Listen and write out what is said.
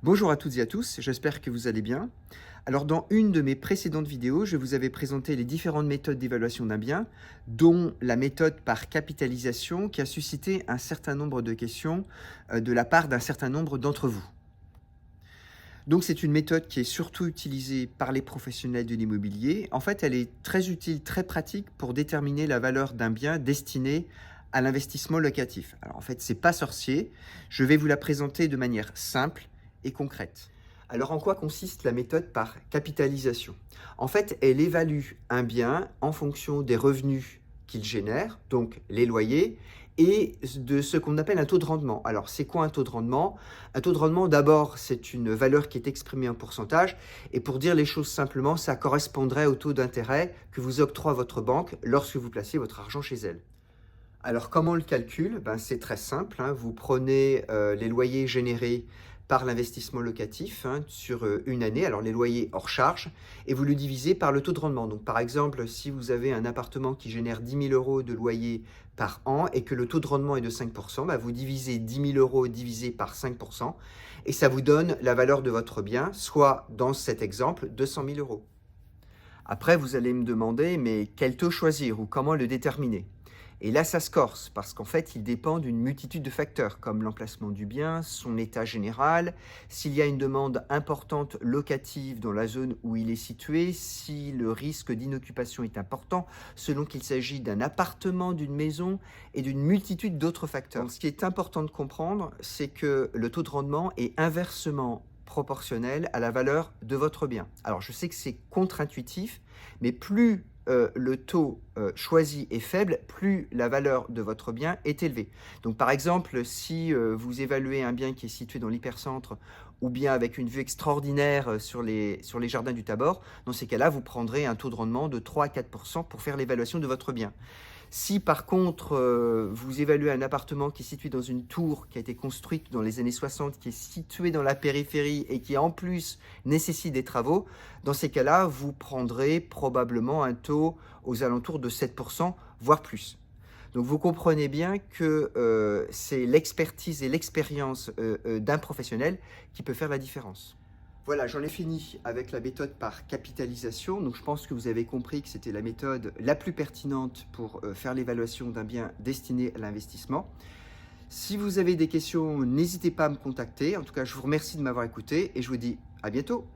Bonjour à toutes et à tous, j'espère que vous allez bien. Alors dans une de mes précédentes vidéos, je vous avais présenté les différentes méthodes d'évaluation d'un bien, dont la méthode par capitalisation qui a suscité un certain nombre de questions de la part d'un certain nombre d'entre vous. Donc c'est une méthode qui est surtout utilisée par les professionnels de l'immobilier. En fait, elle est très utile, très pratique pour déterminer la valeur d'un bien destiné à l'investissement locatif. Alors en fait, c'est pas sorcier. Je vais vous la présenter de manière simple et concrète. Alors en quoi consiste la méthode par capitalisation? En fait, elle évalue un bien en fonction des revenus qu'il génère, donc les loyers, et de ce qu'on appelle un taux de rendement. Alors c'est quoi un taux de rendement? Un taux de rendement, d'abord, c'est une valeur qui est exprimée en pourcentage, et pour dire les choses simplement, ça correspondrait au taux d'intérêt que vous octroie votre banque lorsque vous placez votre argent chez elle. Alors, comment on le calcule? C'est très simple, hein. Vous prenez les loyers générés par l'investissement locatif sur une année, alors les loyers hors charge, et vous le divisez par le taux de rendement. Donc, par exemple, si vous avez un appartement qui génère 10 000 euros de loyer par an et que le taux de rendement est de 5%, vous divisez 10 000 euros divisé par 5% et ça vous donne la valeur de votre bien, soit dans cet exemple, 200 000 euros. Après, vous allez me demander, mais quel taux choisir ou comment le déterminer? Et là, ça se corse, parce qu'en fait, il dépend d'une multitude de facteurs, comme l'emplacement du bien, son état général, s'il y a une demande importante locative dans la zone où il est situé, si le risque d'inoccupation est important, selon qu'il s'agit d'un appartement, d'une maison et d'une multitude d'autres facteurs. Donc, ce qui est important de comprendre, c'est que le taux de rendement est inversement proportionnel à la valeur de votre bien. Alors, je sais que c'est contre-intuitif, mais plus le taux choisi est faible, plus la valeur de votre bien est élevée. Donc par exemple, si vous évaluez un bien qui est situé dans l'hypercentre ou bien avec une vue extraordinaire sur les jardins du Tabor, dans ces cas-là, vous prendrez un taux de rendement de 3 à 4% pour faire l'évaluation de votre bien. Si par contre, vous évaluez un appartement qui est situé dans une tour qui a été construite dans les années 60, qui est située dans la périphérie et qui en plus nécessite des travaux, dans ces cas-là, vous prendrez probablement un taux aux alentours de 7%, voire plus. Donc vous comprenez bien que c'est l'expertise et l'expérience d'un professionnel qui peut faire la différence. Voilà, j'en ai fini avec la méthode par capitalisation. Donc je pense que vous avez compris que c'était la méthode la plus pertinente pour faire l'évaluation d'un bien destiné à l'investissement. Si vous avez des questions, n'hésitez pas à me contacter. En tout cas, je vous remercie de m'avoir écouté et je vous dis à bientôt.